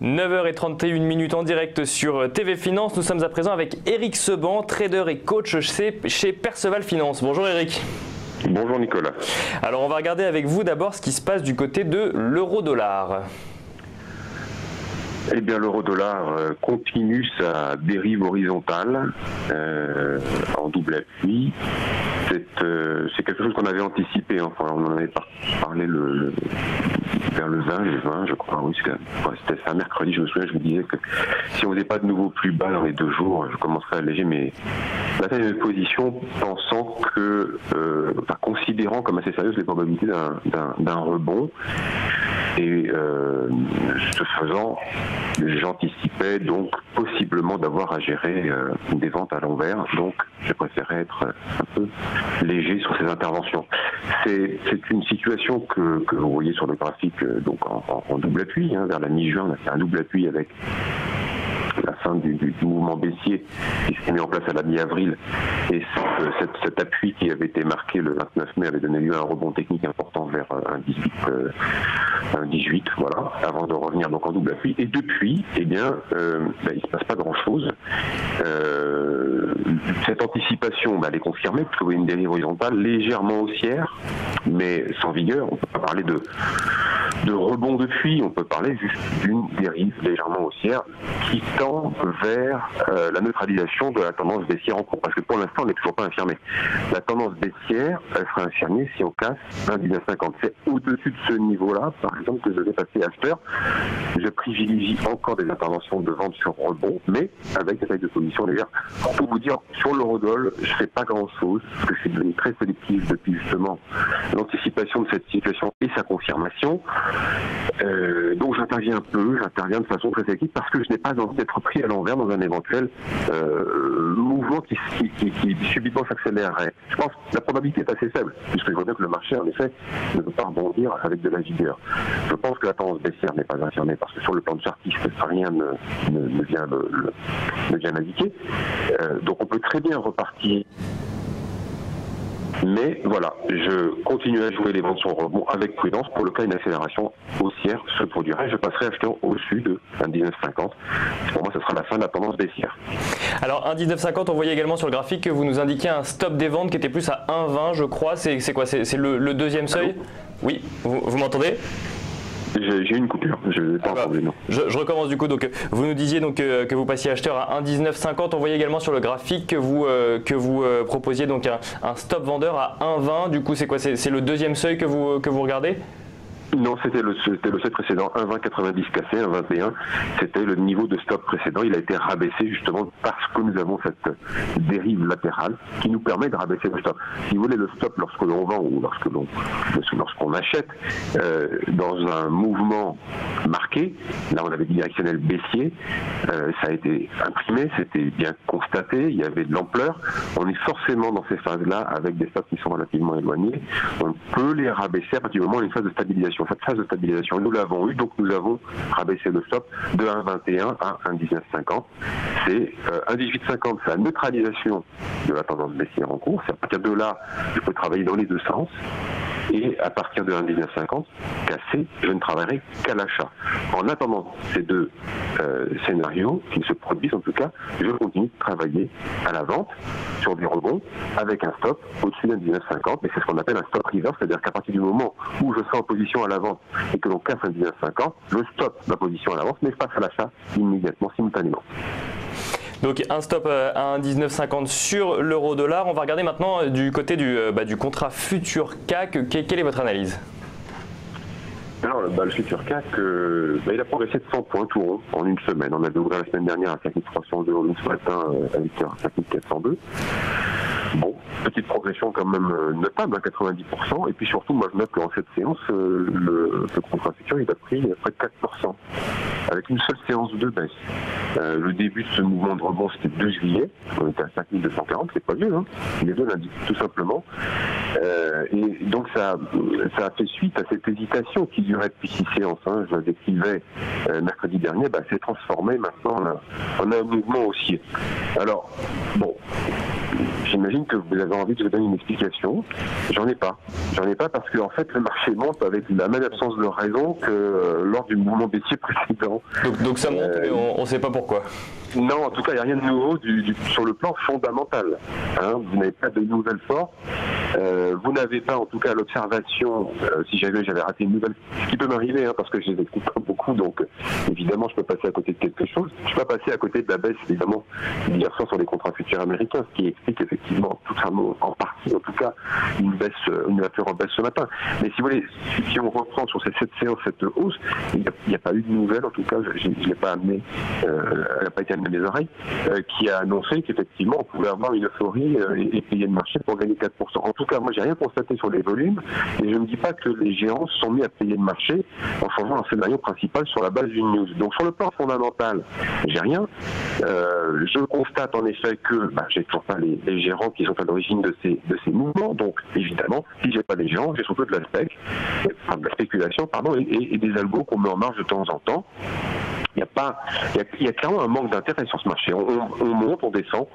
9h31 en direct sur TV Finance. Nous sommes à présent avec Eric Seban, trader et coach chez Perceval Finance. Bonjour Eric. Bonjour Nicolas. Alors on va regarder avec vous d'abord ce qui se passe du côté de l'euro-dollar. Eh bien, l'euro-dollar continue sa dérive horizontale en double appui. C'est quelque chose qu'on avait anticipé. Enfin, on en avait parlé vers le 20, je crois. Oui, c'était un mercredi, je me souviens. Je me disais que si on ne faisait pas de nouveau plus bas dans les 2 jours, je commencerais à alléger la taille de mes positions, pensant que, considérant comme assez sérieuses les probabilités d'un rebond. Et ce faisant, j'anticipais donc possiblement d'avoir à gérer des ventes à l'envers. Donc, je préférais être un peu léger sur ces interventions. C'est une situation que vous voyez sur le graphique donc en double appui. Vers la mi-juin, on a fait un double appui avec la fin du mouvement baissier qui s'est mis en place à la mi-avril, et cet appui qui avait été marqué le 29 mai avait donné lieu à un rebond technique important vers un 18, voilà, avant de revenir donc en double appui. Et depuis, eh bien, il ne se passe pas grand-chose. Cette anticipation, elle est confirmée, puisque vous voyez une dérive horizontale légèrement haussière, mais sans vigueur. On ne peut pas parler de rebond depuis, on peut parler juste d'une dérive légèrement haussière qui tend vers la neutralisation de la tendance baissière en cours, parce que pour l'instant on n'est toujours pas infirmé. La tendance baissière, elle sera infirmée si on casse 1,1950. C'est au-dessus de ce niveau-là, par exemple, que je vais passer acheteur. Je privilégie encore des interventions de vente sur rebond, mais avec des tailles de position légères. Pour vous dire, sur l'eurodoll, je ne fais pas grand-chose, parce que je suis devenu très sélectif depuis justement l'anticipation de cette situation et sa confirmation. Donc j'interviens de façon très sélective, parce que je n'ai pas envie d'être pris à l'envers dans un éventuel mouvement qui subitement s'accélérerait. Je pense que la probabilité est assez faible, puisque je vois bien que le marché, en effet, ne peut pas rebondir avec de la vigueur. Je pense que la tendance baissière n'est pas infirmée, parce que sur le plan de chartiste, rien ne vient l'indiquer. Donc on peut très bien repartir. Mais voilà, je continue à jouer les ventes sur rebond avec prudence. Pour le cas une accélération haussière se produirait, je passerai achetant au-dessus de 1,1950. Pour moi, ce sera la fin de la tendance baissière. Alors 1,1950, on voyait également sur le graphique que vous nous indiquiez un stop des ventes qui était plus à 1,20, je crois. C'est quoi? C'est le deuxième seuil? Oui, vous m'entendez? J'ai une coupure, je n'ai pas entendu, non. Je recommence du coup. Donc, vous nous disiez donc, que vous passiez acheteur à 1,1950. On voyait également sur le graphique que vous proposiez donc un stop vendeur à 1,20. Du coup, c'est quoi? C'est le deuxième seuil que vous regardez? Non, c'était le seuil précédent, 1,2090 cassé, 1,21. C'était le niveau de stop précédent. Il a été rabaissé justement parce que nous avons cette dérive latérale qui nous permet de rabaisser le stop. Si vous voulez, le stop lorsque l'on vend ou lorsqu'on achète dans un mouvement marqué, là on avait dit directionnel baissier, ça a été imprimé, c'était bien constaté, il y avait de l'ampleur. On est forcément dans ces phases-là avec des stops qui sont relativement éloignés. On peut les rabaisser à partir du moment où il y a une phase de stabilisation. Cette phase de stabilisation, nous l'avons eu, donc nous avons rabaissé le stop de 1,21 à 1,1950. C'est 1,1850, c'est la neutralisation de la tendance baissière en cours. C'est à partir de là, je peux travailler dans les deux sens. Et à partir de 1,1950, cassé, je ne travaillerai qu'à l'achat. En attendant ces deux scénarios, qui se produisent en tout cas, je continue de travailler à la vente sur des rebonds avec un stop au-dessus d'1,1950, mais c'est ce qu'on appelle un stop reverse, c'est-à-dire qu'à partir du moment où je serai en position à la vente et que l'on casse 1,1950, je stoppe ma position à la vente, mais je passe à l'achat immédiatement, simultanément. Donc un stop à 1,1950 sur l'euro-dollar. On va regarder maintenant du côté du contrat futur CAC. Quelle est votre analyse? Alors, le futur CAC, il a progressé de 100 points tout rond en une semaine. On avait ouvert la semaine dernière à 5302, ce matin avec 5402. Bon, petite progression quand même notable, à 90%. Et puis surtout, moi je note qu'en cette séance, le contrat futur, il a pris près de 4%. Avec une seule séance de baisse. Le début de ce mouvement de rebond, c'était le 2 juillet. On était à 5240, c'est pas vieux, hein. Les deux l'indiquent tout simplement. Et donc ça a fait suite à cette hésitation qui durait depuis 6 séances. Hein. Je la décrivais mercredi dernier, c'est transformé maintenant on a un mouvement haussier. Alors, bon, j'imagine que vous avez envie que je vous donne une explication. J'en ai pas parce que en fait le marché monte avec la même absence de raison que lors du mouvement baissier précédent. Donc ça monte, mais on ne sait pas pourquoi. Non, en tout cas, il n'y a rien de nouveau sur le plan fondamental. Vous n'avez pas de nouvelles forces. Vous n'avez pas, en tout cas, l'observation. Si j'avais raté une nouvelle, ce qui peut m'arriver, parce que je les écoute pas beaucoup, donc évidemment, je peux passer à côté de quelque chose. Je peux passer à côté de la baisse, évidemment, d'hier soir sur les contrats futurs américains, ce qui explique effectivement, tout ça, en partie, en tout cas, une plus grande baisse ce matin. Mais si vous voulez, si on reprend sur cette séance, cette hausse, il n'y a pas eu de nouvelle, en tout cas, je ne l'ai pas amené, elle n'a pas été amenée à mes oreilles, qui a annoncé qu'effectivement, on pouvait avoir une euphorie et payer le marché pour gagner 4%. En tout cas, moi, j'ai rien constaté sur les volumes, et je ne dis pas que les géants se sont mis à payer le marché en changeant un scénario principal sur la base d'une news. Donc, sur le plan fondamental, j'ai rien. Je constate en effet que j'ai toujours pas les gérants qui sont à l'origine de ces mouvements. Donc, évidemment, si j'ai pas les gérants, j'ai surtout de la spéculation, et des algos qu'on met en marge de temps en temps. Il y a clairement un manque d'intérêt sur ce marché. On monte, on descend,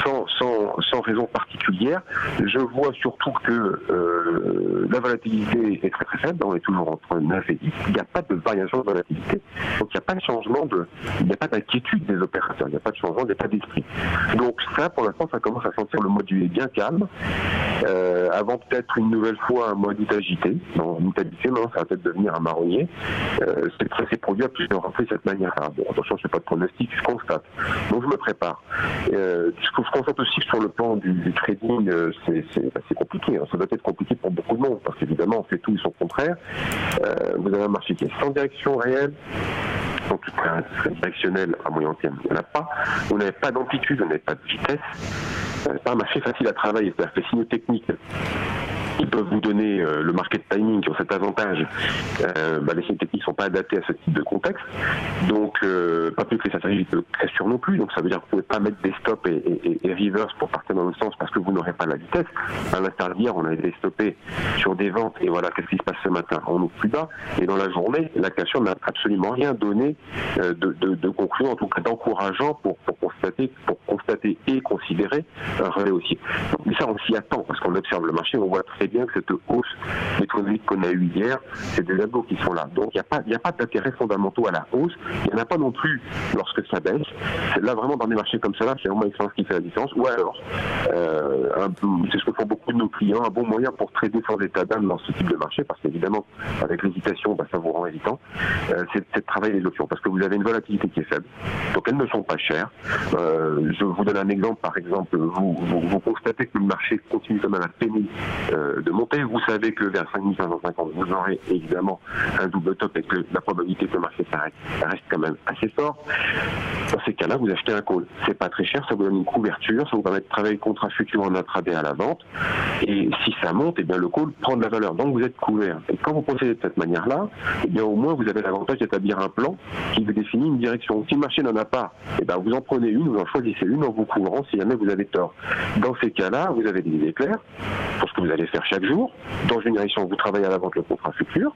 sans raison particulière. Je vois surtout que la volatilité est très très faible. On est toujours entre 9 et 10. Il n'y a pas de variation de volatilité. Donc il n'y a pas de changement il n'y a pas d'inquiétude des opérateurs. Il n'y a pas de changement d'état d'esprit. Donc ça, pour l'instant, ça commence à sentir le mode est bien calme. Avant peut-être une nouvelle fois un mode agité. Non, ça va peut-être devenir un marronnier. C'est produit à plusieurs reprises de cette manière. Bon, attention, je ne fais pas de pronostic, je constate. Donc je me prépare. Je constate aussi que sur le plan du trading, c'est compliqué. Ça doit être compliqué pour beaucoup de monde, parce qu'évidemment, on fait tout et son contraire. Vous avez un marché qui est sans direction réelle. Donc, un directionnel à moyen terme, il n'y en a pas. Vous n'avez pas d'amplitude, vous n'avez pas de vitesse. C'est pas un marché facile à travailler. C'est-à-dire que les signaux techniques, ils peuvent vous donner le market timing qui ont cet avantage. Les signaux techniques ne sont pas adaptés à ce type de contexte. Donc, pas plus que les stratégies de question non plus. Donc, ça veut dire que vous ne pouvez pas mettre des stops et reverse pour partir dans le sens parce que vous n'aurez pas la vitesse. À l'instar d'hier, on avait stoppé sur des ventes et voilà, qu'est-ce qui se passe ce matin? On ouvre plus bas. Et dans la journée, la question n'a absolument rien donné de concluant, en tout cas d'encourageant pour constater et considérer un relais haussier. Mais ça, on s'y attend parce qu'on observe le marché, on voit très bien que cette hausse méthodique qu'on a eue hier, c'est des algos qui sont là. Donc il n'y a pas d'intérêt fondamentaux à la hausse. Il n'y en a pas non plus lorsque ça baisse. C'est là vraiment dans des marchés comme ça, c'est vraiment l'expérience qui fait la différence. Ou alors, c'est ce que font beaucoup de nos clients, un bon moyen pour trader sans état d'âme dans ce type de marché, parce qu'évidemment, avec l'hésitation, ça vous rend hésitant, c'est de travailler les options, parce que vous avez une volatilité qui est faible. Donc elles ne sont pas chères. Je vous donne un exemple, par exemple, vous constatez que le marché continue quand même à peiner de monter. Vous savez que vers 5550, vous aurez évidemment un double top et que la probabilité que le marché s'arrête reste quand même assez fort. Dans ces cas-là, vous achetez un call. C'est pas très cher, ça vous donne une couverture, ça vous permet de travailler contrat futur en intraday à la vente. Et si ça monte, le call prend de la valeur. Donc vous êtes couvert. Et quand vous procédez de cette manière-là, au moins vous avez l'avantage d'établir un plan qui vous définit une direction. Si le marché n'en a pas, vous en prenez une, vous en choisissez une en vous couvrant si jamais vous avez tort. Dans ces cas-là, vous avez des idées claires pour ce que vous allez faire chaque jour. Dans une direction, vous travaillez à la vente le contrat futur.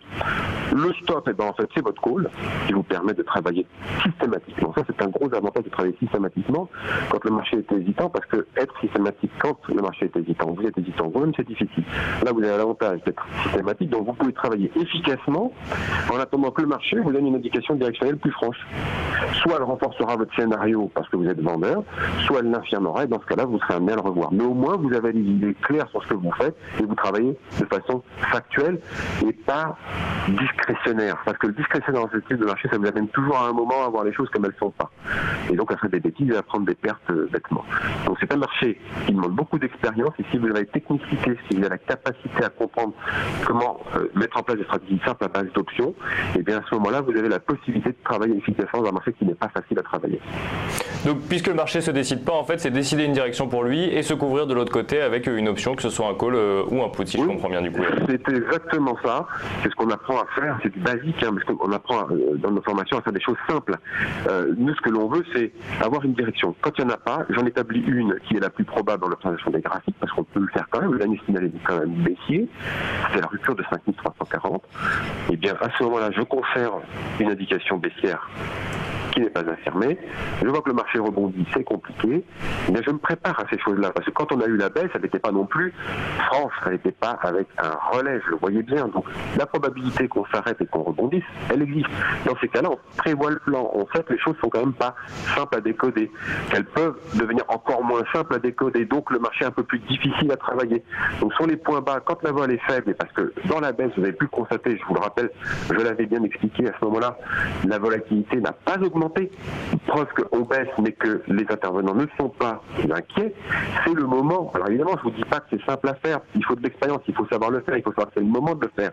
Le stop, en fait, c'est votre call qui vous permet de travailler systématiquement. Ça, c'est un gros avantage de travailler systématiquement quand le marché est hésitant, parce que être systématique quand le marché est hésitant, vous êtes hésitant, vous-même c'est difficile. Là, vous avez l'avantage d'être systématique, donc vous pouvez travailler efficacement en attendant que le marché vous donne une indication directionnelle plus franche. Soit elle renforcera votre scénario parce que vous êtes vendeur, soit elle l'infirmera, et dans ce cas-là, vous serez amené à le revoir. Mais au moins, vous avez des idées claires sur ce que vous faites et vous travaillez de façon factuelle et pas discrétionnaire. Parce que le discrétionnaire dans ce type de marché, ça vous amène toujours à un moment à voir les choses comme elles ne sont pas. Et donc à faire des bêtises et à prendre des pertes bêtement. Donc c'est un marché qui demande beaucoup d'expérience, et si vous avez la technicité, si vous avez la capacité à comprendre comment mettre en place des stratégies simples à base d'options, et bien à ce moment-là, vous avez la possibilité de travailler efficacement dans un marché qui n'est pas facile à travailler. Donc puisque le marché ne se décide pas, en fait, c'est décider une direction pour lui et se couvrir de l'autre côté avec une option, que ce soit un call ou un put, si je comprends bien du coup. C'est exactement ça. C'est ce qu'on apprend à faire, c'est du basique, parce qu'on apprend dans nos formations à faire des choses simples. Nous, ce que l'on veut, c'est avoir une direction. Quand il n'y en a pas, j'en établis une qui est la plus probable dans l'observation des graphiques, parce qu'on peut le faire quand même. L'année signalée est quand même baissier. C'est la rupture de 5340. Et bien, à ce moment-là, je conserve une indication baissière qui n'est pas affirmée. Je vois que le marché rebondit, c'est compliqué. Mais je me prépare à ces choses-là, parce que quand on a eu la baisse, elle n'était pas non plus franche, elle n'était pas avec un relais, je le voyais bien. Donc la probabilité qu'on s'arrête et qu'on rebondisse, elle existe. Dans ces cas-là, on prévoit le plan. On sait que les choses sont quand même pas simples à décoder, qu'elles peuvent devenir encore moins simples à décoder, donc le marché est un peu plus difficile à travailler. Donc sur les points bas, quand la vol est faible, et parce que dans la baisse, vous avez pu le constater, je vous le rappelle, je l'avais bien expliqué à ce moment-là, la volatilité n'a pas augmenté, preuve qu'on baisse, mais que les intervenants ne sont pas inquiets, c'est le moment. Alors évidemment, je ne vous dis pas que c'est simple à faire, il faut de l'expérience, il faut savoir le faire, il faut savoir que c'est le moment de le faire.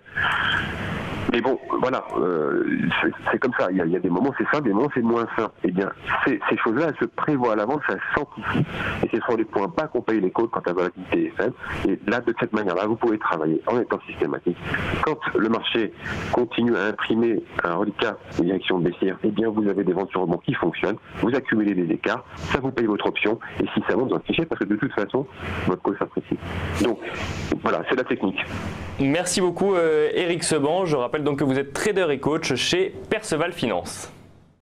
Mais bon, voilà, c'est comme ça. Il y a des moments c'est simple, des moments c'est moins simple. Eh bien, ces choses-là, elles se prévoient à l'avance, ça s'anticipe. Et ce sont les points bas qu'on paye les côtes quand la volatilité est faible. Et là, de cette manière-là, vous pouvez travailler en étant systématique. Quand le marché continue à imprimer un reliquat de direction baissière, eh bien, vous avez des ventes sur rebond qui fonctionnent. Vous accumulez des écarts, ça vous paye votre option. Et si ça monte, vous en fichez parce que de toute façon, votre cause s'apprécie. Donc, voilà, c'est la technique. Merci beaucoup, Éric Seban. Je rappelle donc que vous êtes trader et coach chez Perceval Finance.